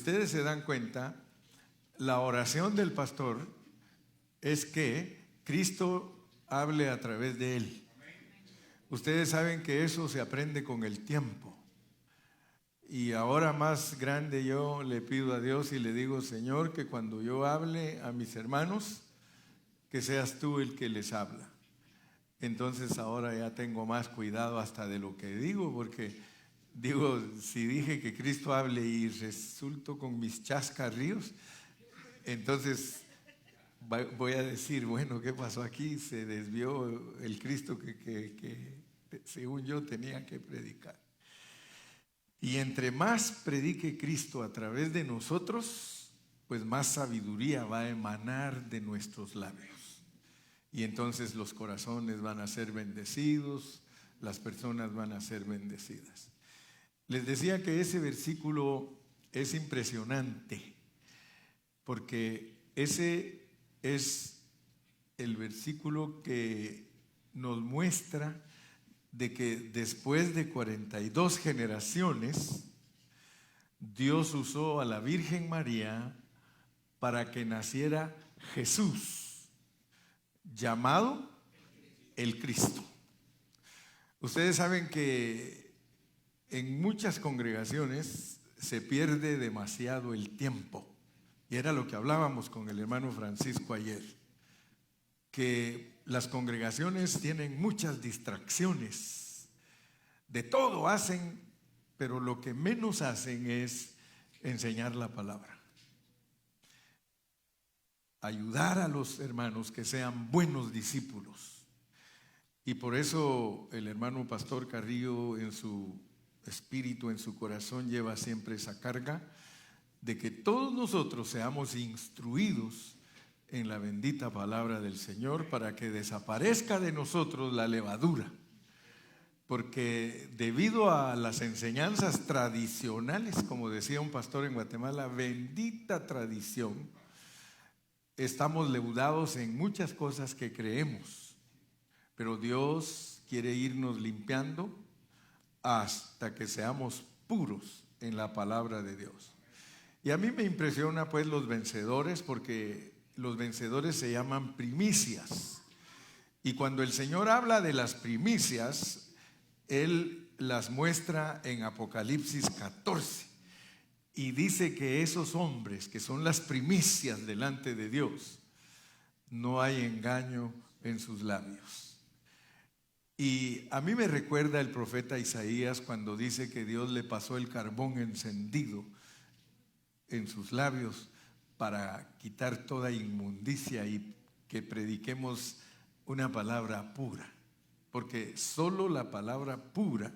ustedes se dan cuenta, la oración del pastor es que Cristo hable a través de él. Ustedes saben que eso se aprende con el tiempo. Y ahora más grande yo le pido a Dios y le digo, Señor, que cuando yo hable a mis hermanos, que seas tú el que les habla. Entonces ahora ya tengo más cuidado hasta de lo que digo, porque digo, si dije que Cristo hable y resulto con mis chascarríos, entonces voy a decir, bueno, ¿qué pasó aquí? Se desvió el Cristo que según yo tenía que predicar. Y entre más predique Cristo a través de nosotros, pues más sabiduría va a emanar de nuestros labios. Y entonces los corazones van a ser bendecidos, las personas van a ser bendecidas. Les decía que ese versículo es impresionante, porque ese es el versículo que nos muestra de que después de 42 generaciones, Dios usó a la Virgen María para que naciera Jesús, llamado el Cristo. Ustedes saben que en muchas congregaciones se pierde demasiado el tiempo. Y era lo que hablábamos con el hermano Francisco ayer, que las congregaciones tienen muchas distracciones. De todo hacen, pero lo que menos hacen es enseñar la palabra. Ayudar a los hermanos que sean buenos discípulos. Y por eso el hermano Pastor Carrillo en su espíritu, en su corazón, lleva siempre esa carga de que todos nosotros seamos instruidos en la bendita palabra del Señor para que desaparezca de nosotros la levadura. Porque debido a las enseñanzas tradicionales, como decía un pastor en Guatemala, bendita tradición, estamos leudados en muchas cosas que creemos. Pero Dios quiere irnos limpiando hasta que seamos puros en la palabra de Dios. Y a mí me impresiona pues los vencedores, porque los vencedores se llaman primicias. Y cuando el Señor habla de las primicias, Él las muestra en Apocalipsis 14. Y dice que esos hombres que son las primicias delante de Dios, no hay engaño en sus labios. Y a mí me recuerda el profeta Isaías cuando dice que Dios le pasó el carbón encendido en sus labios para quitar toda inmundicia y que prediquemos una palabra pura, porque solo la palabra pura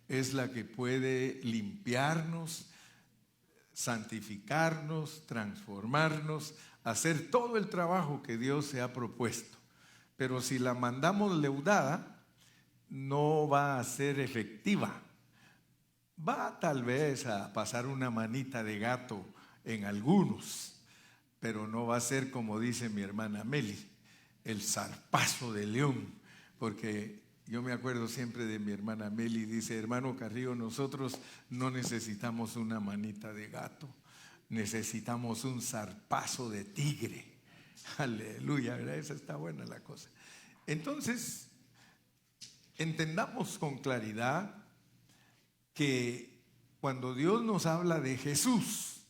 es la que puede limpiarnos, santificarnos, transformarnos, hacer todo el trabajo que Dios se ha propuesto. Pero si la mandamos leudada, no va a ser efectiva. Va tal vez a pasar una manita de gato en algunos, pero no va a ser, como dice mi hermana Meli, el zarpazo de león, porque yo me acuerdo siempre de mi hermana Meli, dice, hermano Carrillo, nosotros no necesitamos una manita de gato, necesitamos un zarpazo de tigre. Aleluya, ¿verdad? Esa está buena la cosa. Entonces, entendamos con claridad que cuando Dios nos habla de Jesús,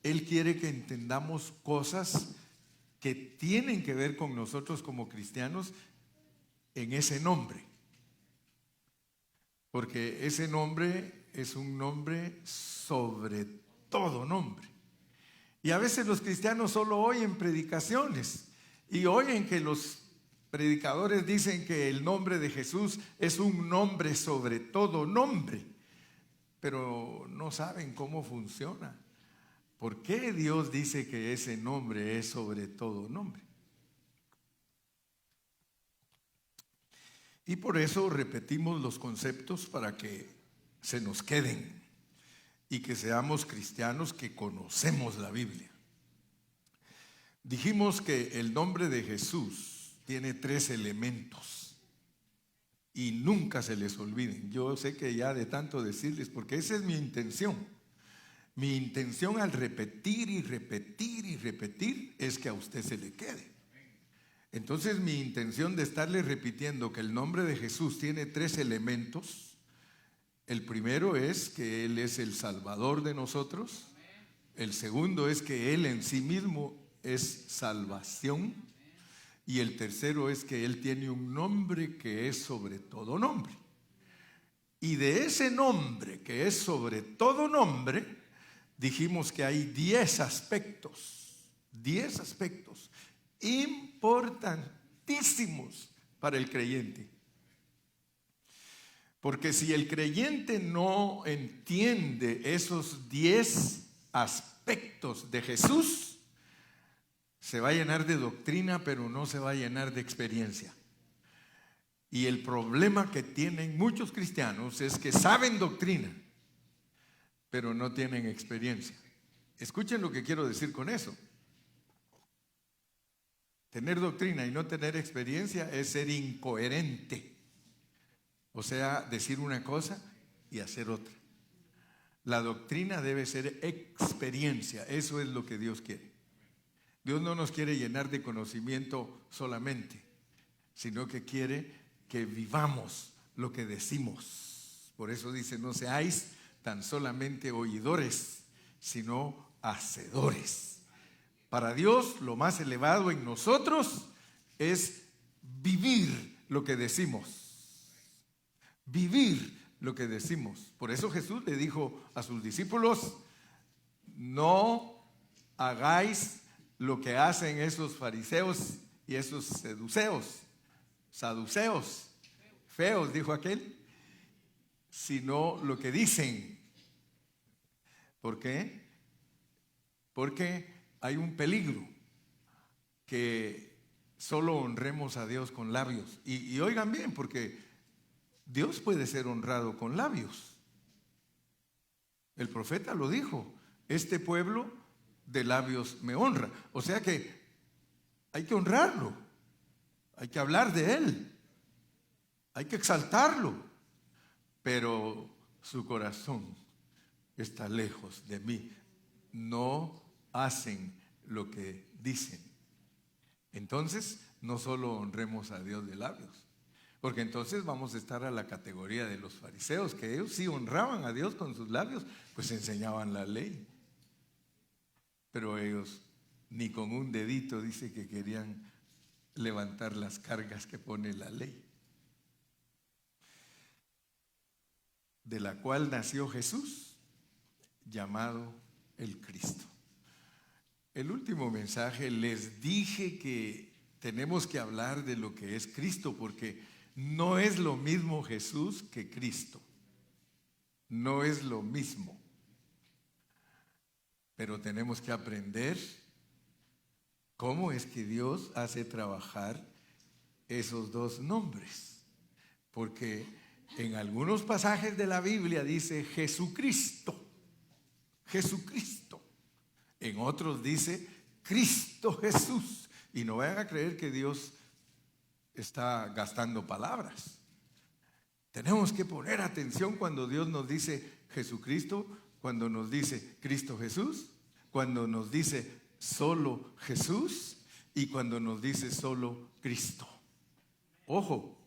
Él quiere que entendamos cosas que tienen que ver con nosotros como cristianos en ese nombre. Porque ese nombre es un nombre sobre todo nombre. Y a veces los cristianos solo oyen predicaciones y oyen que los predicadores dicen que el nombre de Jesús es un nombre sobre todo nombre, pero no saben cómo funciona. ¿Por qué Dios dice que ese nombre es sobre todo nombre? Y por eso repetimos los conceptos para que se nos queden y que seamos cristianos que conocemos la Biblia. Dijimos que el nombre de Jesús tiene 3 elementos y nunca se les olviden. Yo sé que ya de tanto decirles, porque esa es mi intención. Mi intención al repetir y repetir y repetir es que a usted se le quede. Entonces mi intención de estarle repitiendo que el nombre de Jesús tiene 3 elementos. El primero es que Él es el Salvador de nosotros. El segundo es que Él en sí mismo es salvación. Y el tercero es que Él tiene un nombre que es sobre todo nombre. Y de ese nombre que es sobre todo nombre, dijimos que hay 10 aspectos importantísimos para el creyente. Porque si el creyente no entiende esos 10 aspectos de Jesús, se va a llenar de doctrina, pero no se va a llenar de experiencia. Y el problema que tienen muchos cristianos es que saben doctrina, pero no tienen experiencia. Escuchen lo que quiero decir con eso. Tener doctrina y no tener experiencia es ser incoherente. O sea, decir una cosa y hacer otra. La doctrina debe ser experiencia. Eso es lo que Dios quiere. Dios no nos quiere llenar de conocimiento solamente, sino que quiere que vivamos lo que decimos. Por eso dice, no seáis tan solamente oidores, sino hacedores. Para Dios, lo más elevado en nosotros es vivir lo que decimos. Vivir lo que decimos. Por eso Jesús le dijo a sus discípulos, no hagáis lo que hacen esos fariseos y esos saduceos, feos, dijo aquel, sino lo que dicen. ¿Por qué? Porque hay un peligro que solo honremos a Dios con labios. Y oigan bien, porque Dios puede ser honrado con labios. El profeta lo dijo, este pueblo de labios me honra. O sea que hay que honrarlo, hay que hablar de él, hay que exaltarlo, pero su corazón está lejos de mí. No hacen lo que dicen. Entonces, no solo honremos a Dios de labios, porque entonces vamos a estar a la categoría de los fariseos, que ellos sí honraban a Dios con sus labios, pues enseñaban la ley. Pero ellos ni con un dedito dice que querían levantar las cargas que pone la ley, de la cual nació Jesús, llamado el Cristo. El último mensaje les dije que tenemos que hablar de lo que es Cristo, porque no es lo mismo Jesús que Cristo. No es lo mismo. Pero tenemos que aprender cómo es que Dios hace trabajar esos 2 nombres. Porque en algunos pasajes de la Biblia dice Jesucristo. Jesucristo. En otros dice Cristo Jesús. Y no vayan a creer que Dios está gastando palabras. Tenemos que poner atención cuando Dios nos dice Jesucristo, cuando nos dice Cristo Jesús, cuando nos dice solo Jesús y cuando nos dice solo Cristo. Ojo,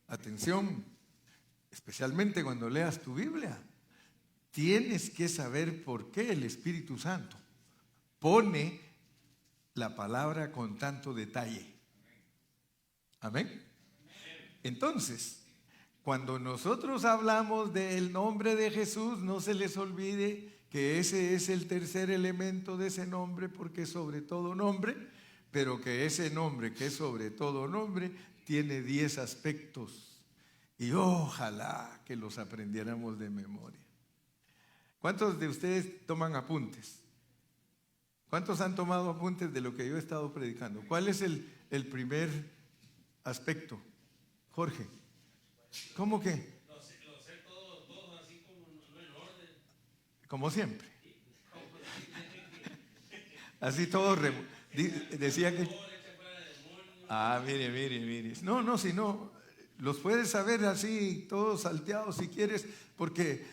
atención, especialmente cuando leas tu Biblia, tienes que saber por qué el Espíritu Santo pone la palabra con tanto detalle. Amén. Entonces, cuando nosotros hablamos del nombre de Jesús, no se les olvide que ese es el tercer elemento de ese nombre, porque es sobre todo nombre, pero que ese nombre, que es sobre todo nombre, tiene 10 aspectos. Y ojalá que los aprendiéramos de memoria. ¿Cuántos de ustedes toman apuntes? ¿Cuántos han tomado apuntes de lo que yo he estado predicando? ¿Cuál es el primer aspecto? Jorge. ¿Cómo que? Lo sé todos así como no en orden. Como siempre. Así todo. Decía que. Mire. No, si no, los puedes saber así, todos salteados si quieres, porque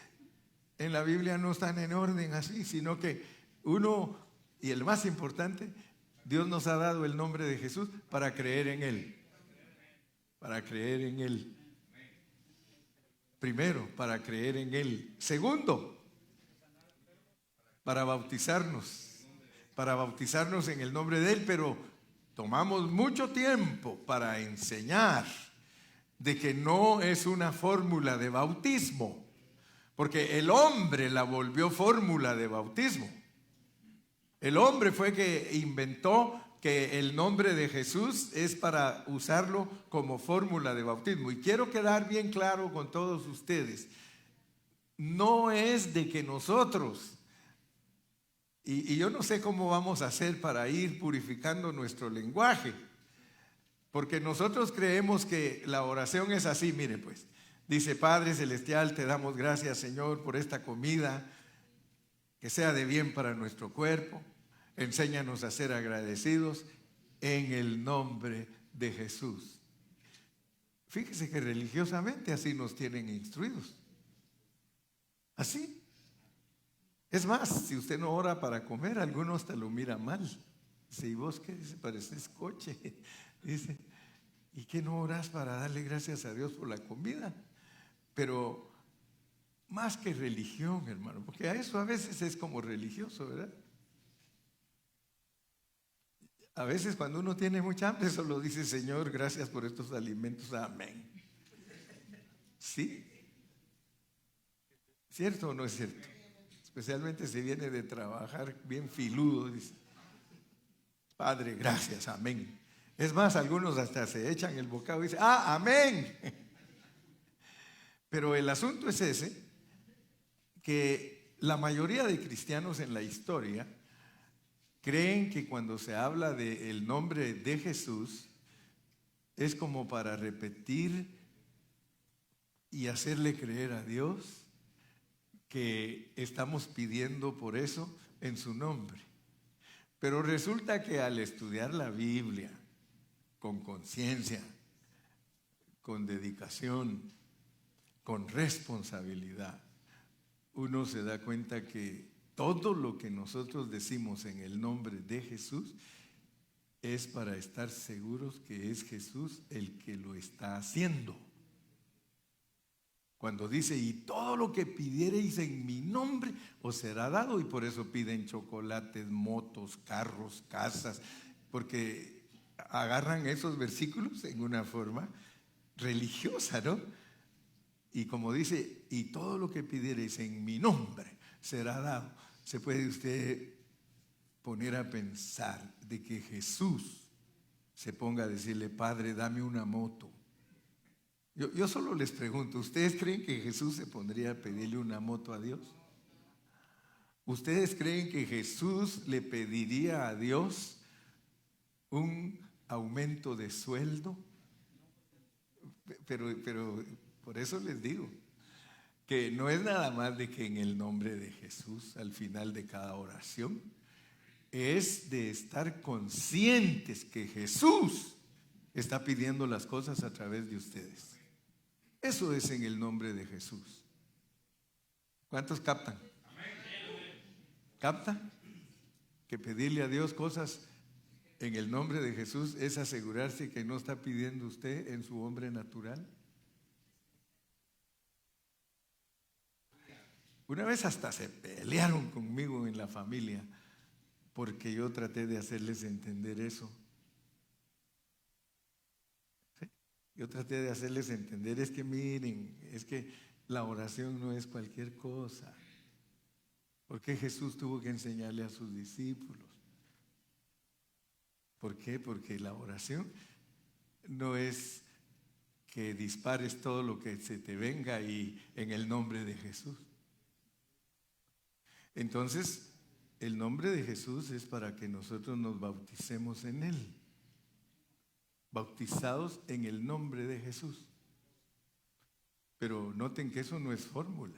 en la Biblia no están en orden así, sino que uno, y el más importante, Dios nos ha dado el nombre de Jesús para creer en Él. Para creer en Él. Primero, para creer en Él. Segundo, para bautizarnos. Para bautizarnos en el nombre de Él, pero tomamos mucho tiempo para enseñar de que no es una fórmula de bautismo, porque el hombre la volvió fórmula de bautismo. El hombre fue que inventó que el nombre de Jesús es para usarlo como fórmula de bautismo. Y quiero quedar bien claro con todos ustedes, no es de que nosotros, y yo no sé cómo vamos a hacer para ir purificando nuestro lenguaje, porque nosotros creemos que la oración es así, mire pues, dice: Padre Celestial, te damos gracias, Señor, por esta comida, que sea de bien para nuestro cuerpo. Enséñanos a ser agradecidos en el nombre de Jesús. Fíjese que religiosamente así nos tienen instruidos. Así. Es más, si usted no ora para comer, alguno hasta lo mira mal. Dice: ¿y vos qué? Dice: pareces coche. Dice: ¿y qué no orás para darle gracias a Dios por la comida? Pero más que religión, hermano, porque a eso a veces es como religioso, ¿verdad? A veces cuando uno tiene mucha hambre solo dice: Señor, gracias por estos alimentos, amén. ¿Sí? ¿Cierto o no es cierto? Especialmente si viene de trabajar bien filudo, dice: Padre, gracias, amén. Es más, algunos hasta se echan el bocado y dicen: ¡ah, amén! Pero el asunto es ese, que la mayoría de cristianos en la historia creen que cuando se habla del nombre de Jesús es como para repetir y hacerle creer a Dios que estamos pidiendo por eso en su nombre. Pero resulta que al estudiar la Biblia con conciencia, con dedicación, con responsabilidad, uno se da cuenta que todo lo que nosotros decimos en el nombre de Jesús es para estar seguros que es Jesús el que lo está haciendo. Cuando dice: y todo lo que pidiereis en mi nombre os será dado, y por eso piden chocolates, motos, carros, casas, porque agarran esos versículos en una forma religiosa, ¿no? Y como dice: y todo lo que pidiereis en mi nombre será dado. Se puede usted poner a pensar de que Jesús se ponga a decirle: Padre, dame una moto. Yo solo les pregunto, ¿ustedes creen que Jesús se pondría a pedirle una moto a Dios? ¿Ustedes creen que Jesús le pediría a Dios un aumento de sueldo? Pero por eso les digo que no es nada más de que en el nombre de Jesús al final de cada oración, es de estar conscientes que Jesús está pidiendo las cosas a través de ustedes. Eso es en el nombre de Jesús. ¿Cuántos captan? ¿Capta? Que pedirle a Dios cosas en el nombre de Jesús es asegurarse que no está pidiendo usted en su hombre natural. Una vez hasta se pelearon conmigo en la familia porque yo traté de hacerles entender eso. ¿Sí? Yo traté de hacerles entender, es que miren, es que la oración no es cualquier cosa. ¿Por qué Jesús tuvo que enseñarle a sus discípulos? ¿Por qué? Porque la oración no es que dispares todo lo que se te venga y en el nombre de Jesús. Entonces, el nombre de Jesús es para que nosotros nos bauticemos en Él. Bautizados en el nombre de Jesús. Pero noten que eso no es fórmula,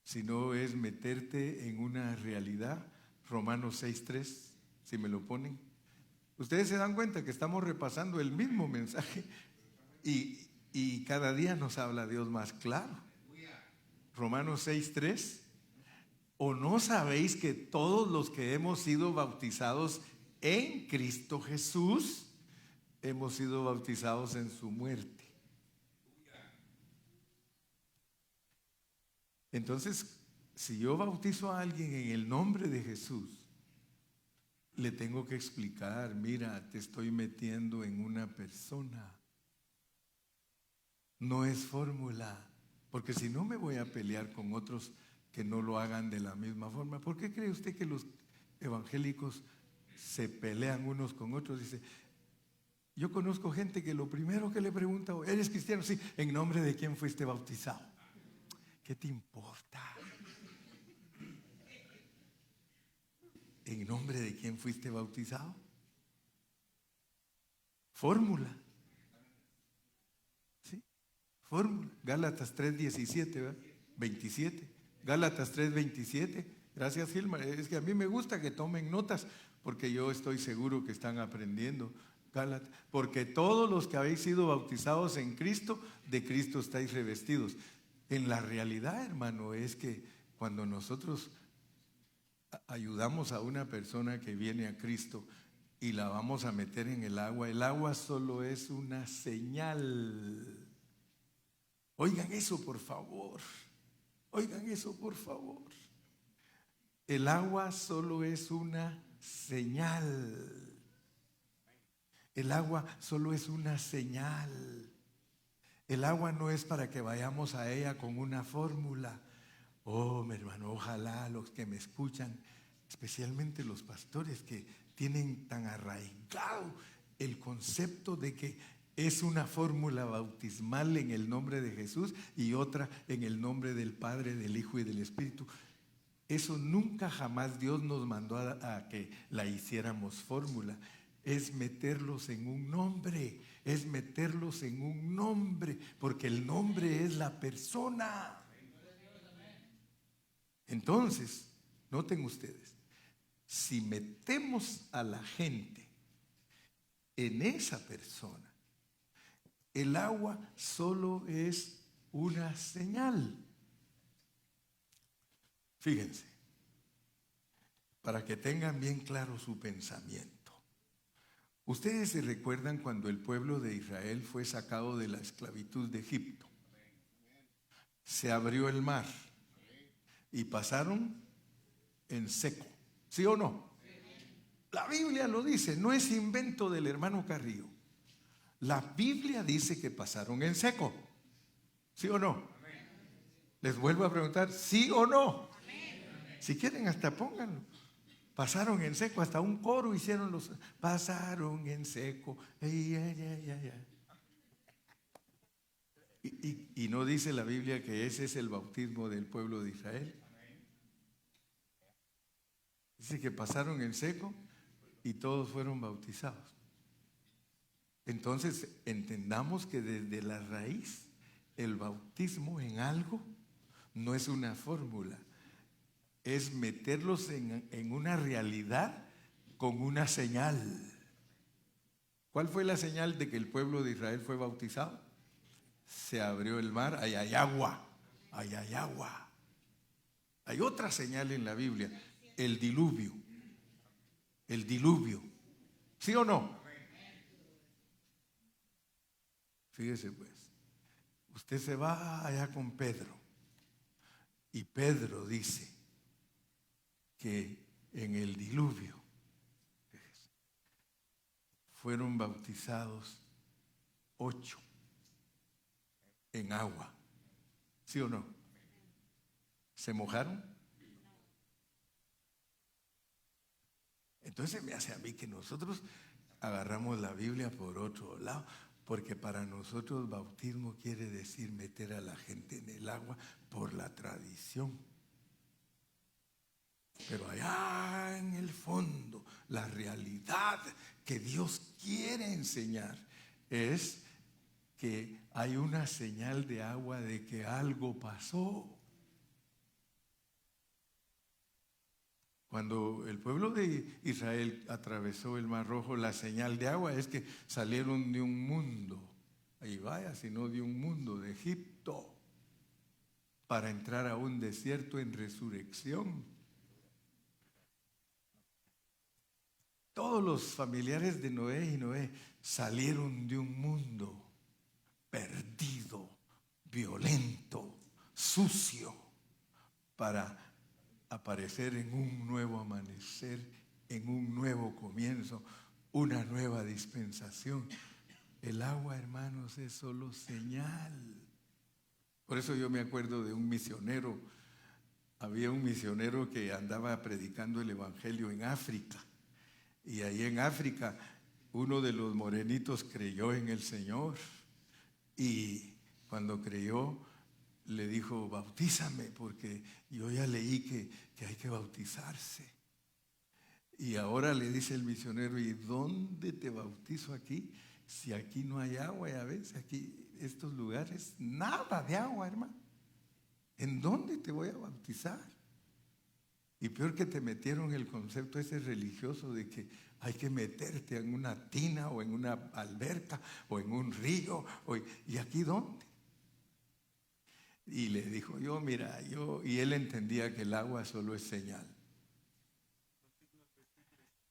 sino es meterte en una realidad. Romanos 6:3, si me lo ponen. Ustedes se dan cuenta que estamos repasando el mismo mensaje y cada día nos habla Dios más claro. Romanos 6:3. ¿O no sabéis que todos los que hemos sido bautizados en Cristo Jesús, hemos sido bautizados en su muerte? Entonces, si yo bautizo a alguien en el nombre de Jesús, le tengo que explicar: mira, te estoy metiendo en una persona. No es fórmula, porque si no me voy a pelear con otros que no lo hagan de la misma forma. ¿Por qué cree usted que los evangélicos se pelean unos con otros? Dice, yo conozco gente que lo primero que le pregunta: ¿eres cristiano? Sí. ¿En nombre de quién fuiste bautizado? ¿Qué te importa? ¿En nombre de quién fuiste bautizado? Fórmula. ¿Sí? Fórmula. Gálatas 3:17, ¿verdad? 27. Gálatas 3:27. Gracias, Gilmar. Es que a mí me gusta que tomen notas, porque yo estoy seguro que están aprendiendo. Gálatas. Porque todos los que habéis sido bautizados en Cristo, de Cristo estáis revestidos. En la realidad, hermano, es que cuando nosotros ayudamos a una persona que viene a Cristo y la vamos a meter en el agua solo es una señal. Oigan eso, por favor. Oigan eso, por favor. El agua solo es una señal. El agua solo es una señal. El agua no es para que vayamos a ella con una fórmula. Oh, mi hermano, ojalá los que me escuchan, especialmente los pastores que tienen tan arraigado el concepto de que es una fórmula bautismal en el nombre de Jesús y otra en el nombre del Padre, del Hijo y del Espíritu. Eso nunca jamás Dios nos mandó a que la hiciéramos fórmula. Es meterlos en un nombre, es meterlos en un nombre, porque el nombre es la persona. Entonces, noten ustedes, si metemos a la gente en esa persona, el agua solo es una señal. Fíjense, para que tengan bien claro su pensamiento. Ustedes se recuerdan cuando el pueblo de Israel fue sacado de la esclavitud de Egipto. Se abrió el mar y pasaron en seco. ¿Sí o no? La Biblia lo dice, no es invento del hermano Carrillo. La Biblia dice que pasaron en seco. ¿Sí o no? Les vuelvo a preguntar, ¿sí o no? Si quieren hasta pónganlo. Pasaron en seco, hasta un coro hicieron los. Pasaron en seco. Ey, ey, ey, ey, ey. Y no dice la Biblia que ese es el bautismo del pueblo de Israel. Dice que pasaron en seco y todos fueron bautizados. Entonces entendamos que desde la raíz el bautismo en algo no es una fórmula, es meterlos en una realidad con una señal. ¿Cuál fue la señal de que el pueblo de Israel fue bautizado? Se abrió el mar, ahí hay agua, ahí hay agua. Hay otra señal en la Biblia, el diluvio. El diluvio. ¿Sí o no? Fíjese pues, usted se va allá con Pedro y Pedro dice que en el diluvio fueron bautizados 8 en agua. ¿Sí o no? ¿Se mojaron? Entonces me hace a mí que nosotros agarramos la Biblia por otro lado, porque para nosotros bautismo quiere decir meter a la gente en el agua por la tradición. Pero allá en el fondo, la realidad que Dios quiere enseñar es que hay una señal de agua de que algo pasó. Cuando el pueblo de Israel atravesó el Mar Rojo, la señal de agua es que salieron de un mundo, ahí vaya, sino de un mundo, de Egipto. para entrar a un desierto en resurrección. Todos los familiares de Noé y Noé salieron de un mundo perdido, violento, sucio, para aparecer en un nuevo amanecer, en un nuevo comienzo, una nueva dispensación. El agua, hermanos, es solo señal. Por eso yo me acuerdo de un misionero. Había un misionero que andaba predicando el evangelio en África. Y ahí en África, uno de los morenitos creyó en el Señor. Y cuando creyó, le dijo: bautízame, porque yo ya leí que hay que bautizarse. Y ahora le dice el misionero: ¿y dónde te bautizo aquí? Si aquí no hay agua, ya ves, aquí, estos lugares, nada de agua, hermano. ¿En dónde te voy a bautizar? Y peor que te metieron el concepto ese religioso de que hay que meterte en una tina o en una alberca o en un río. ¿Y aquí dónde? Y le dijo: yo, mira, y él entendía que el agua solo es señal.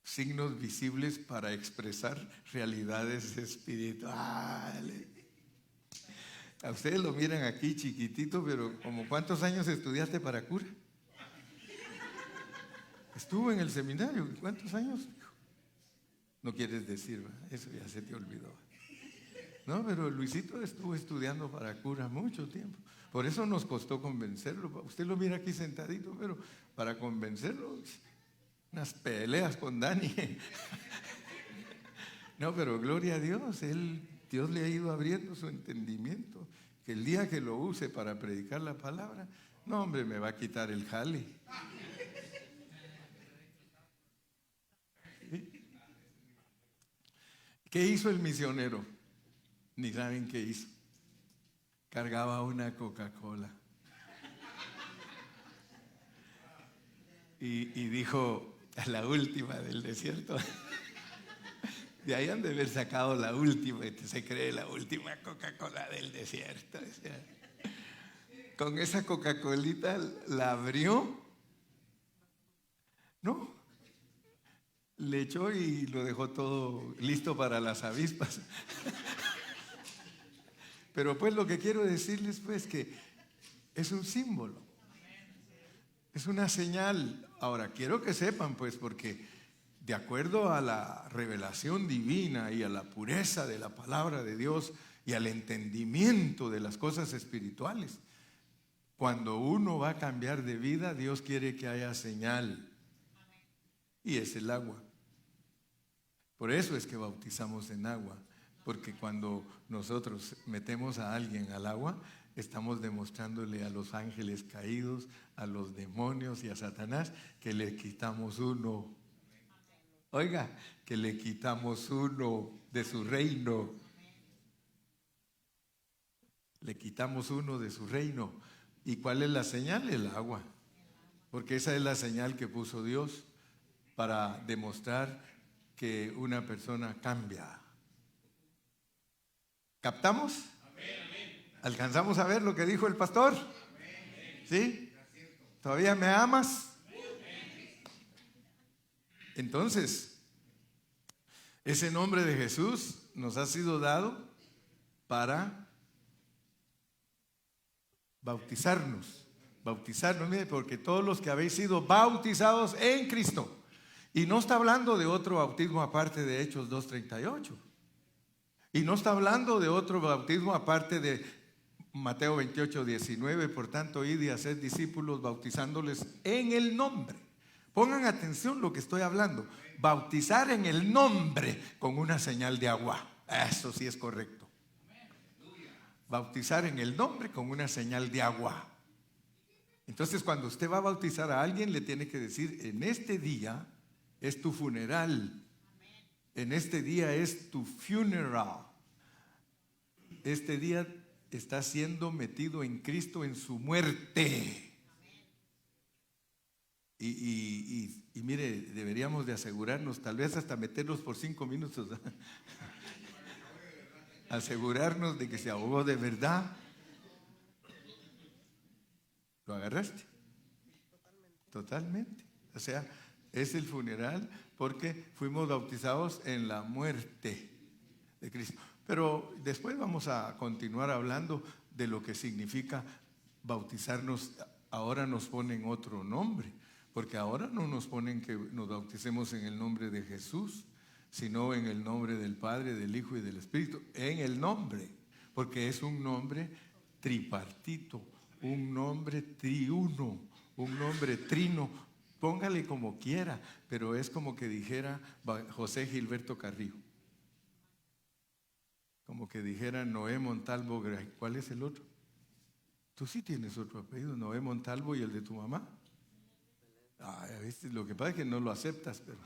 Signos visibles para expresar realidades espirituales. A ustedes lo miran aquí chiquitito, pero ¿como cuántos años estudiaste para cura? Estuvo en el seminario, ¿cuántos años? No quieres decir, ¿verdad? Eso ya se te olvidó. No, pero Luisito estuvo estudiando para cura mucho tiempo. Por eso nos costó convencerlo. Usted lo mira aquí sentadito, pero para convencerlo, unas peleas con Dani. No, pero gloria a Dios, Dios le ha ido abriendo su entendimiento, que el día que lo use para predicar la palabra, no, hombre, me va a quitar el jale. ¿Qué hizo el misionero? Ni saben qué hizo. Cargaba una Coca-Cola. Y dijo: la última del desierto. De ahí han de haber sacado la última, se cree la última Coca-Cola del desierto. O sea, con esa Coca-Colita la abrió, ¿no? Le echó y lo dejó todo listo para las avispas. Pero pues lo que quiero decirles pues que es un símbolo, es una señal. Ahora quiero que sepan pues, porque de acuerdo a la revelación divina y a la pureza de la palabra de Dios y al entendimiento de las cosas espirituales, cuando uno va a cambiar de vida, Dios quiere que haya señal, y es el agua. Por eso es que bautizamos en agua, porque cuando nosotros metemos a alguien al agua, estamos demostrándole a los ángeles caídos, a los demonios y a Satanás que le quitamos uno. Oiga, que le quitamos uno de su reino. Le quitamos uno de su reino. ¿Y cuál es la señal? El agua. Porque esa es la señal que puso Dios para demostrar que una persona cambia. ¿Captamos? ¿Alcanzamos a ver lo que dijo el pastor? ¿Sí? ¿Todavía me amas? Entonces, ese nombre de Jesús nos ha sido dado para bautizarnos. Bautizarnos, mire, porque todos los que habéis sido bautizados en Cristo. Y no está hablando de otro bautismo aparte de Hechos 2:38. Y no está hablando de otro bautismo aparte de Mateo 28:19. Por tanto, id y haced discípulos bautizándoles en el nombre. Pongan atención lo que estoy hablando. Bautizar en el nombre con una señal de agua. Eso sí es correcto. Bautizar en el nombre con una señal de agua. Entonces, cuando usted va a bautizar a alguien, le tiene que decir: en este día es tu funeral. En este día es tu funeral. Este día está siendo metido en Cristo en su muerte. Y mire, deberíamos de asegurarnos, tal vez hasta meterlos por 5 minutos, asegurarnos de que se ahogó de verdad. ¿Lo agarraste? Totalmente. O sea, es el funeral porque fuimos bautizados en la muerte de Cristo. Pero después vamos a continuar hablando de lo que significa bautizarnos. Ahora nos ponen otro nombre, porque ahora no nos ponen que nos bauticemos en el nombre de Jesús, sino en el nombre del Padre, del Hijo y del Espíritu. En el nombre, porque es un nombre tripartito, un nombre triuno, un nombre trino. Póngale como quiera, pero es como que dijera José Gilberto Carrillo, como que dijera Noé Montalvo. ¿Cuál es el otro? Tú sí tienes otro apellido, Noé Montalvo, y el de tu mamá. ¿Viste? Lo que pasa es que no lo aceptas, pero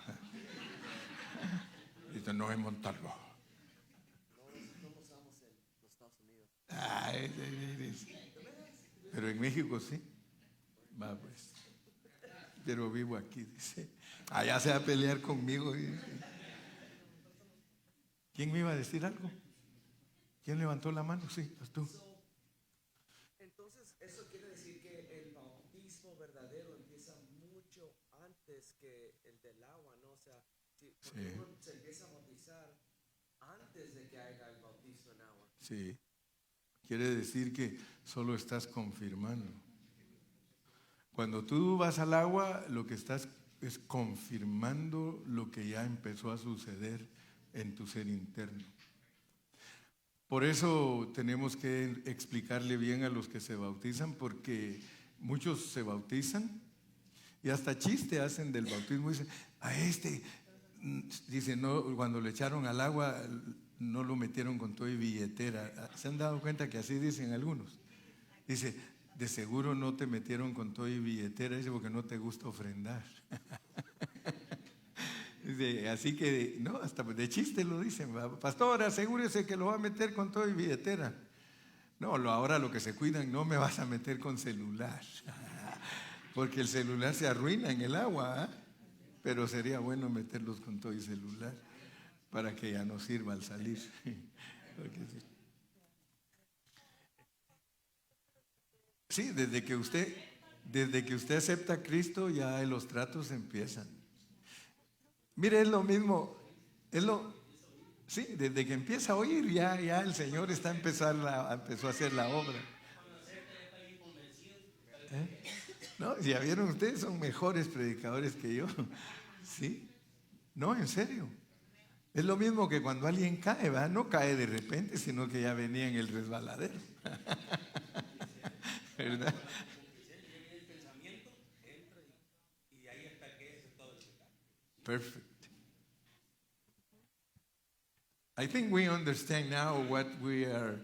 dice Noé Montalvo. No usamos en los Estados Unidos. Pero en México sí. Va pues. Pero vivo aquí, dice. Allá se va a pelear conmigo. ¿Quién me iba a decir algo? ¿Quién levantó la mano? Sí, pues tú. Entonces, eso quiere decir que el bautismo verdadero empieza mucho antes que el del agua, ¿no? O sea, porque uno se empieza a bautizar antes de que haga el bautismo en agua. Sí. Quiere decir que solo estás confirmando. Cuando tú vas al agua, lo que estás es confirmando lo que ya empezó a suceder en tu ser interno. Por eso tenemos que explicarle bien a los que se bautizan, porque muchos se bautizan y hasta chiste hacen del bautismo. Dicen, dice, no, cuando le echaron al agua no lo metieron con todo y billetera. ¿Se han dado cuenta que así dicen algunos? Dice, de seguro no te metieron con todo y billetera, dice, porque no te gusta ofrendar. Dice, así que, no, hasta de chiste lo dicen, pastor, asegúrese que lo va a meter con todo y billetera. No, ahora lo que se cuidan, no me vas a meter con celular, porque el celular se arruina en el agua, pero sería bueno meterlos con todo y celular para que ya no sirva al salir. Sí, desde que usted acepta a Cristo, ya los tratos empiezan. Mire, es lo mismo, sí, desde que empieza a oír, ya el Señor empezó a hacer la obra. No, si ya vieron, ustedes son mejores predicadores que yo. Sí, no, en serio. Es lo mismo que cuando alguien cae, ¿verdad? No cae de repente, sino que ya venía en el resbaladero. ¿Verdad? Perfect. I think we understand now what we are.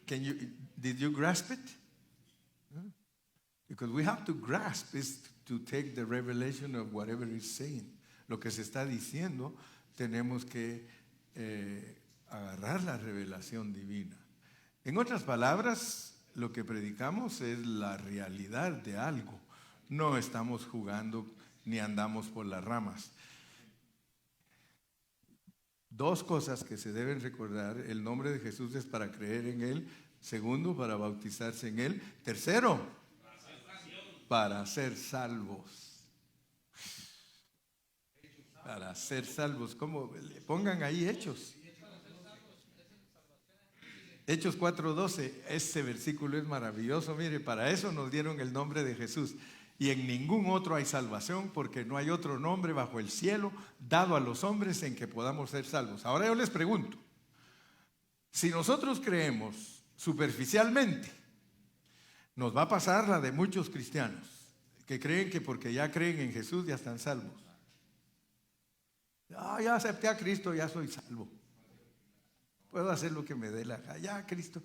Did you grasp it? Because we have to grasp is to take the revelation of whatever it's saying. Lo que se está diciendo, tenemos que agarrar la revelación divina. En otras palabras, lo que predicamos es la realidad de algo. No estamos jugando ni andamos por las ramas. Dos cosas que se deben recordar: el nombre de Jesús es para creer en Él. Segundo, para bautizarse en Él. Tercero, para ser salvos. Para ser salvos. ¿Cómo? Pongan ahí Hechos. Hechos 4:12. Ese versículo es maravilloso. Mire, para eso nos dieron el nombre de Jesús. Y en ningún otro hay salvación, porque no hay otro nombre bajo el cielo dado a los hombres en que podamos ser salvos. Ahora yo les pregunto, si nosotros creemos superficialmente, nos va a pasar la de muchos cristianos que creen que porque ya creen en Jesús ya están salvos. Ya acepté a Cristo, ya soy salvo. Puedo hacer lo que me dé la gana. Ya Cristo.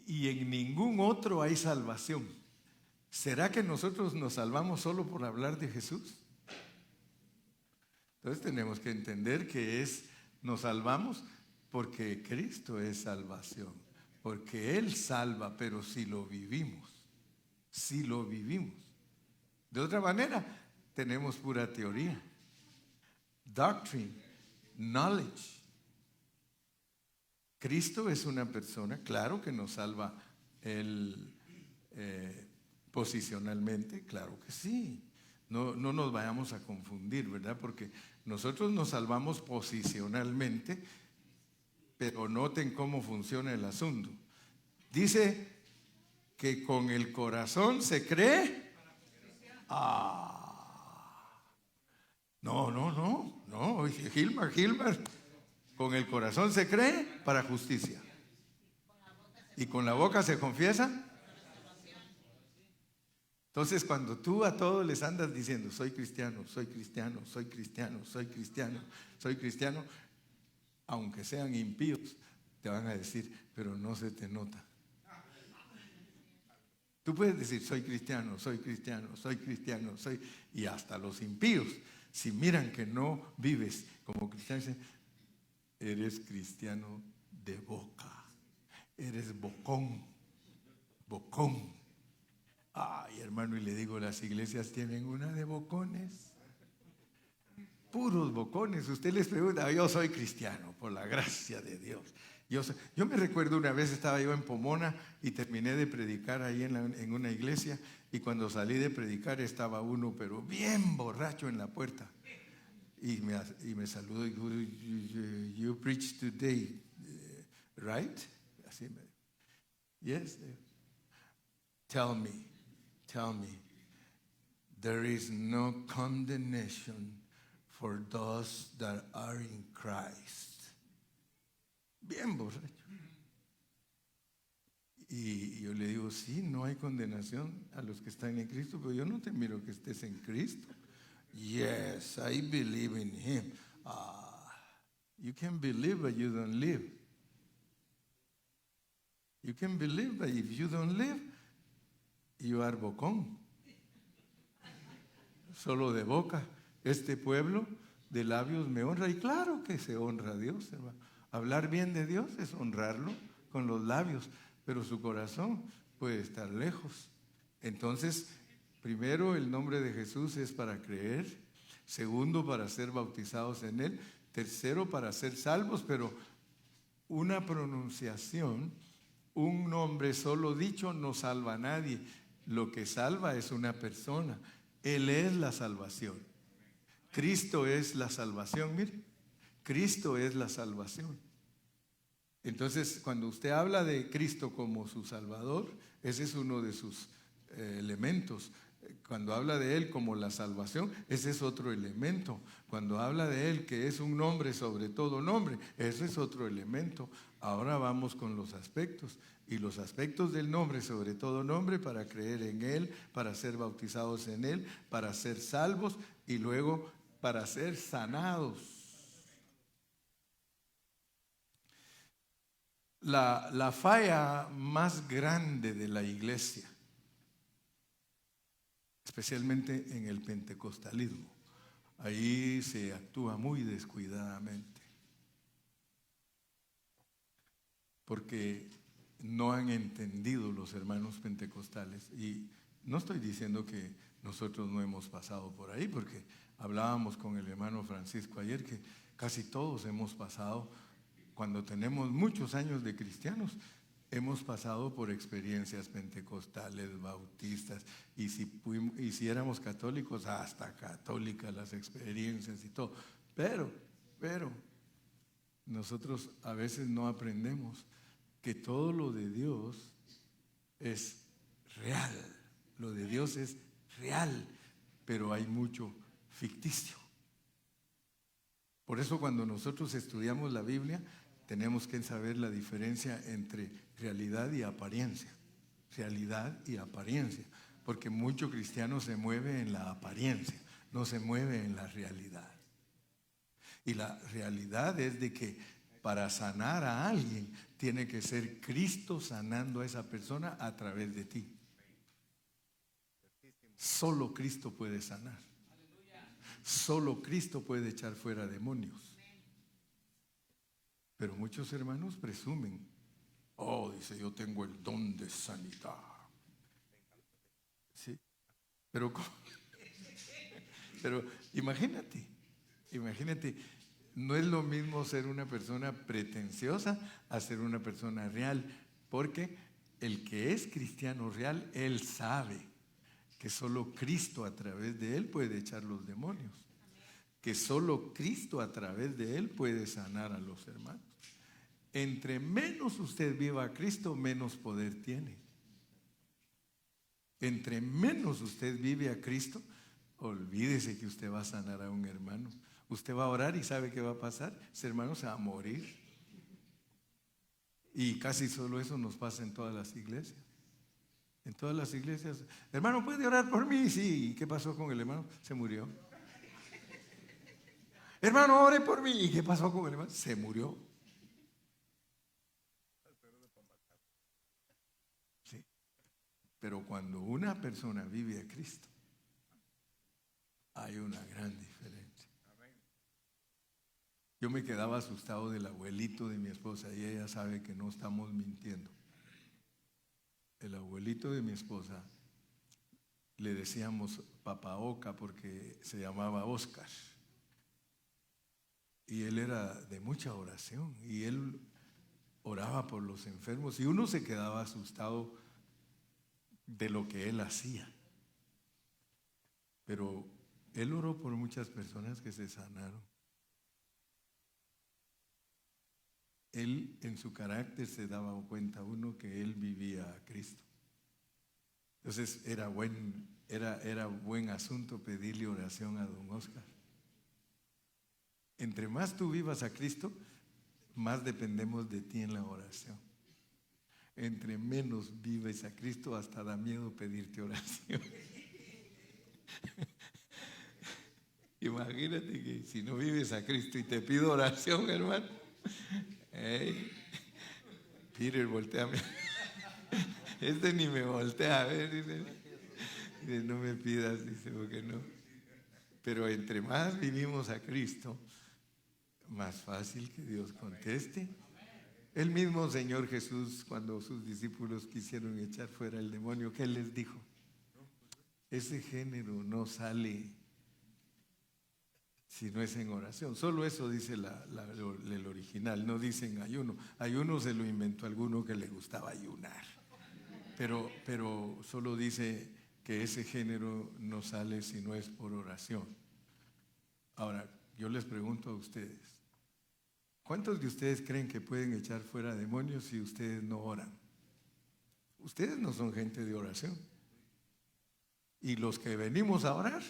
Y en ningún otro hay salvación. ¿Será que nosotros nos salvamos solo por hablar de Jesús? Entonces tenemos que entender que nos salvamos porque Cristo es salvación, porque Él salva, pero si lo vivimos. De otra manera, tenemos pura teoría, doctrine, knowledge. Cristo es una persona, claro que nos salva Él posicionalmente, claro que sí. No nos vayamos a confundir, ¿verdad? Porque nosotros nos salvamos posicionalmente, pero noten cómo funciona el asunto. Dice que con el corazón se cree. No, Gilmar. Con el corazón se cree para justicia. Y con la boca se confiesa. Entonces, cuando tú a todos les andas diciendo, soy cristiano, soy cristiano, soy cristiano, soy cristiano, soy cristiano, aunque sean impíos, te van a decir, pero no se te nota. Tú puedes decir, soy cristiano, soy cristiano, soy cristiano, soy... Y hasta los impíos, si miran que no vives como cristiano, dicen, eres cristiano de boca, eres bocón. Ay, hermano, y le digo, las iglesias tienen una de bocones. Puros bocones. Usted les pregunta, yo soy cristiano, por la gracia de Dios. Yo me recuerdo una vez estaba yo en Pomona y terminé de predicar ahí en una iglesia, y cuando salí de predicar estaba uno, pero bien borracho en la puerta. Y me saludó y dijo, you preach today, right? Así me dijo. Yes. Tell me, there is no condemnation for those that are in Christ. Bien borracho. Y yo le digo, sí, no hay condenación a los que están en Cristo, pero yo no te miro que estés en Cristo. Yes, I believe in Him. You can believe, but you don't live. You can believe, but if you don't live, you are bocón. Solo de boca. Este pueblo de labios me honra, y claro que se honra a Dios, hermano. Hablar bien de Dios es honrarlo con los labios, pero su corazón puede estar lejos. Entonces, primero, el nombre de Jesús es para creer. Segundo, para ser bautizados en Él. Tercero, para ser salvos, pero una pronunciación, un nombre solo dicho no salva a nadie. Lo que salva es una persona. Él es la salvación. Cristo es la salvación, mire. Cristo es la salvación. Entonces, cuando usted habla de Cristo como su Salvador, ese es uno de sus elementos. Cuando habla de Él como la salvación, ese es otro elemento. Cuando habla de Él que es un nombre sobre todo nombre, ese es otro elemento. Ahora vamos con los aspectos. Y los aspectos del nombre sobre todo nombre, para creer en Él, para ser bautizados en Él, para ser salvos y luego para ser sanados. La falla más grande de la iglesia, especialmente en el pentecostalismo, ahí se actúa muy descuidadamente, porque no han entendido los hermanos pentecostales. Y no estoy diciendo que nosotros no hemos pasado por ahí, porque hablábamos con el hermano Francisco ayer que casi todos hemos pasado. Cuando tenemos muchos años de cristianos, hemos pasado por experiencias pentecostales, bautistas, y si éramos católicos, hasta católicas las experiencias y todo. Pero nosotros a veces no aprendemos que todo lo de Dios es real. Lo de Dios es real, pero hay mucho ficticio. Por eso cuando nosotros estudiamos la Biblia, tenemos que saber la diferencia entre realidad y apariencia. Realidad y apariencia. Porque mucho cristiano se mueve en la apariencia, no se mueve en la realidad. Y la realidad es de que para sanar a alguien, tiene que ser Cristo sanando a esa persona a través de ti. Solo Cristo puede sanar. Solo Cristo puede echar fuera demonios. Pero muchos hermanos presumen. Dice, yo tengo el don de sanidad. Sí. Pero imagínate, no es lo mismo ser una persona pretenciosa a ser una persona real, porque el que es cristiano real, él sabe que solo Cristo a través de él puede echar los demonios, que solo Cristo a través de él puede sanar a los hermanos. Entre menos usted viva a Cristo, menos poder tiene. Entre menos usted vive a Cristo, olvídese que usted va a sanar a un hermano. Usted va a orar y ¿sabe qué va a pasar? Ese hermano se va a morir. Y casi solo eso nos pasa en todas las iglesias. En todas las iglesias, hermano, ¿puede orar por mí? Sí. ¿Y qué pasó con el hermano? Se murió. Hermano, ore por mí. ¿Y qué pasó con el hermano? Se murió. Sí. Pero cuando una persona vive a Cristo, hay una gran diferencia. Yo me quedaba asustado del abuelito de mi esposa y ella sabe que no estamos mintiendo. El abuelito de mi esposa le decíamos Papa Oca porque se llamaba Oscar. Y él era de mucha oración y él oraba por los enfermos y uno se quedaba asustado de lo que él hacía. Pero él oró por muchas personas que se sanaron. Él en su carácter se daba cuenta uno que él vivía a Cristo. Entonces era buen asunto pedirle oración a don Oscar. Entre más tú vivas a Cristo, más dependemos de ti en la oración. Entre menos vives a Cristo, hasta da miedo pedirte oración. Imagínate que si no vives a Cristo y te pido oración, hermano. Hey, Peter, volteame. Este ni me voltea a ver. Dice, no me pidas, dice, porque no. Pero entre más vivimos a Cristo, más fácil que Dios conteste. El mismo Señor Jesús, cuando sus discípulos quisieron echar fuera el demonio, ¿qué les dijo? Ese género no sale si no es en oración. Solo eso dice el original, no dice en ayuno. Ayuno se lo inventó alguno que le gustaba ayunar. Pero solo dice que ese género no sale si no es por oración. Ahora, yo les pregunto a ustedes, ¿cuántos de ustedes creen que pueden echar fuera demonios si ustedes no oran? Ustedes no son gente de oración. Y los que venimos a orar,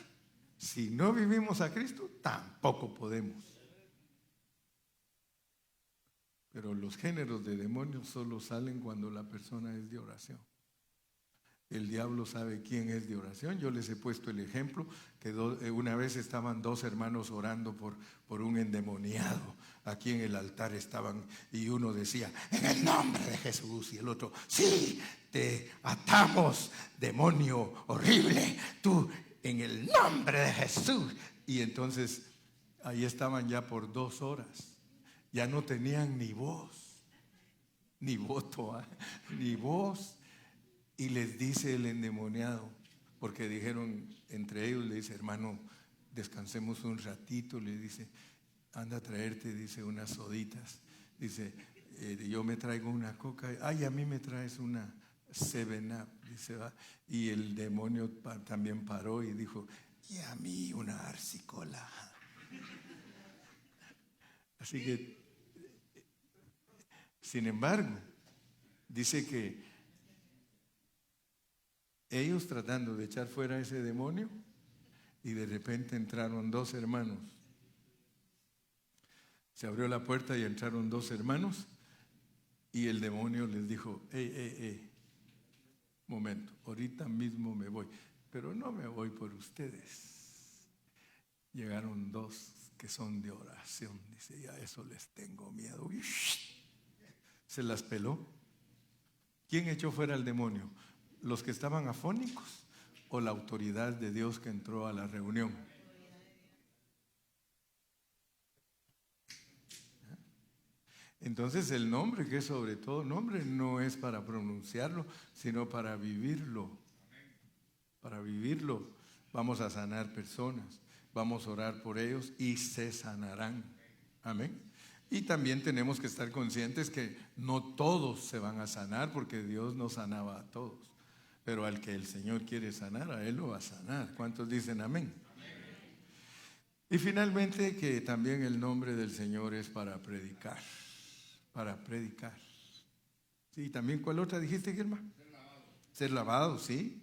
si no vivimos a Cristo, tampoco podemos. Pero los géneros de demonios solo salen cuando la persona es de oración. El diablo sabe quién es de oración. Yo les he puesto el ejemplo que una vez estaban dos hermanos orando por un endemoniado. Aquí en el altar estaban y uno decía, en el nombre de Jesús, y el otro, sí, te atamos, demonio horrible, tú en el nombre de Jesús. Y entonces ahí estaban ya por 2 horas. Ya no tenían ni voz, ni voto, ni voz. Y les dice el endemoniado, porque dijeron, entre ellos le dice, hermano, descansemos un ratito, le dice, anda a traerte, dice, unas soditas. Dice, yo me traigo una coca, ay, a mí me traes una 7-Up, dice, va. Y el demonio también paró y dijo, y a mí una arsicola. Así que, sin embargo, dice que ellos tratando de echar fuera ese demonio y de repente entraron 2 hermanos. Se abrió la puerta y entraron 2 hermanos y el demonio les dijo, momento, ahorita mismo me voy, pero no me voy por ustedes. Llegaron 2 que son de oración, dice, ya eso les tengo miedo. Se las peló. ¿Quién echó fuera al demonio? ¿Los que estaban afónicos o la autoridad de Dios que entró a la reunión? Entonces el nombre, que es sobre todo nombre, no es para pronunciarlo, sino para vivirlo. Para vivirlo. Vamos a sanar personas, vamos a orar por ellos y se sanarán. Amén. Y también tenemos que estar conscientes que no todos se van a sanar, porque Dios no sanaba a todos. Pero al que el Señor quiere sanar, a Él lo va a sanar. ¿Cuántos dicen amén? Y finalmente que también el nombre del Señor es para predicar. Para predicar. Sí, también ¿cuál otra dijiste, Germán? Ser lavado, sí.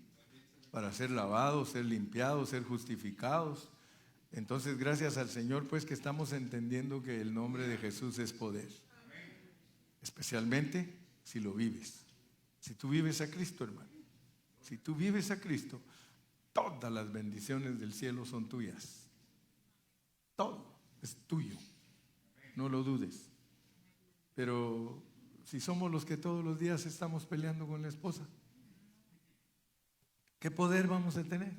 Para ser lavados, ser limpiados, ser justificados. Entonces, gracias al Señor, pues que estamos entendiendo que el nombre de Jesús es poder. Especialmente si lo vives. Si tú vives a Cristo, hermano. Si tú vives a Cristo, todas las bendiciones del cielo son tuyas. Todo es tuyo. No lo dudes. Pero si somos los que todos los días estamos peleando con la esposa, ¿qué poder vamos a tener?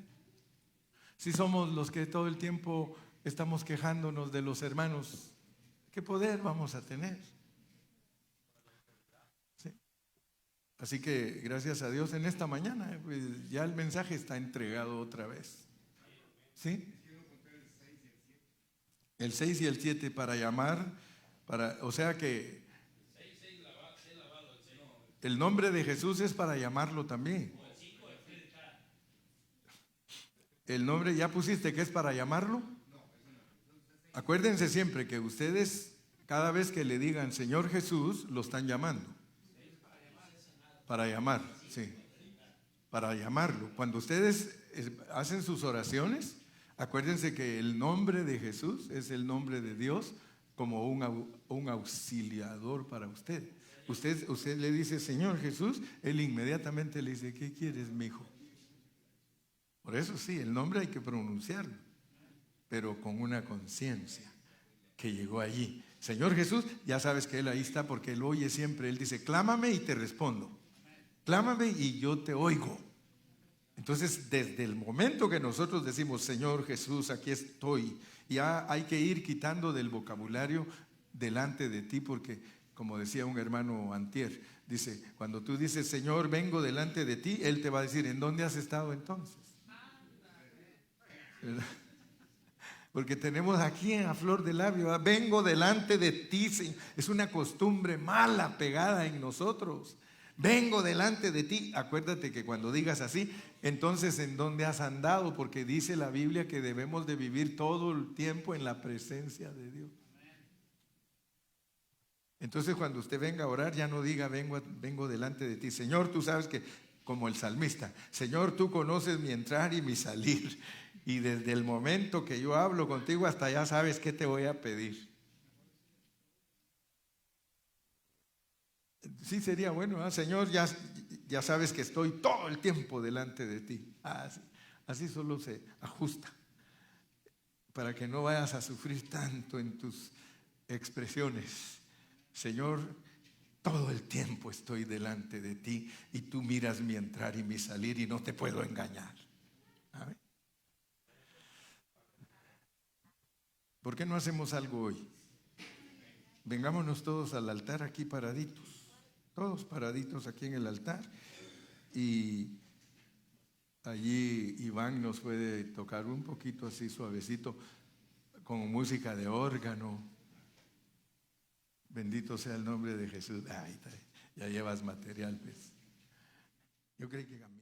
Si somos los que todo el tiempo estamos quejándonos de los hermanos, ¿qué poder vamos a tener? ¿Sí? Así que gracias a Dios en esta mañana, pues ya el mensaje está entregado otra vez. ¿Sí? El 6 y el 7 para llamar, o sea que el nombre de Jesús es para llamarlo también. El nombre ya pusiste que es para llamarlo. Acuérdense siempre que ustedes cada vez que le digan Señor Jesús lo están llamando. Para llamar, sí. Para llamarlo. Cuando ustedes hacen sus oraciones, acuérdense que el nombre de Jesús es el nombre de Dios como un auxiliador para usted. Usted le dice Señor Jesús, Él inmediatamente le dice, ¿qué quieres, mi hijo? Por eso sí, el nombre hay que pronunciarlo, pero con una conciencia que llegó allí. Señor Jesús, ya sabes que Él ahí está porque Él oye siempre. Él dice, clámame y te respondo. Clámame y yo te oigo. Entonces, desde el momento que nosotros decimos, Señor Jesús, aquí estoy, ya hay que ir quitando del vocabulario delante de ti, porque como decía un hermano antier, dice, cuando tú dices, Señor, vengo delante de ti, Él te va a decir, ¿en dónde has estado entonces? ¿Verdad? Porque tenemos aquí a flor de labio, ¿verdad? Vengo delante de ti, es una costumbre mala pegada en nosotros. Vengo delante de ti. Acuérdate que cuando digas así, entonces ¿en dónde has andado? Porque dice la Biblia que debemos de vivir todo el tiempo en la presencia de Dios. Entonces cuando usted venga a orar, ya no diga vengo delante de ti. Señor, tú sabes que, como el salmista, Señor, tú conoces mi entrar y mi salir. Y desde el momento que yo hablo contigo hasta ya sabes qué te voy a pedir. Sí sería bueno, ¿eh? Señor, ya sabes que estoy todo el tiempo delante de ti. Así solo se ajusta para que no vayas a sufrir tanto en tus expresiones. Señor, todo el tiempo estoy delante de ti y tú miras mi entrar y mi salir y no te puedo engañar. ¿Amén? ¿Por qué no hacemos algo hoy? Vengámonos todos al altar aquí paraditos, todos paraditos aquí en el altar, y allí Iván nos puede tocar un poquito así suavecito con música de órgano. Bendito sea el nombre de Jesús. Ay, ya llevas material, pues. Yo creí que a mí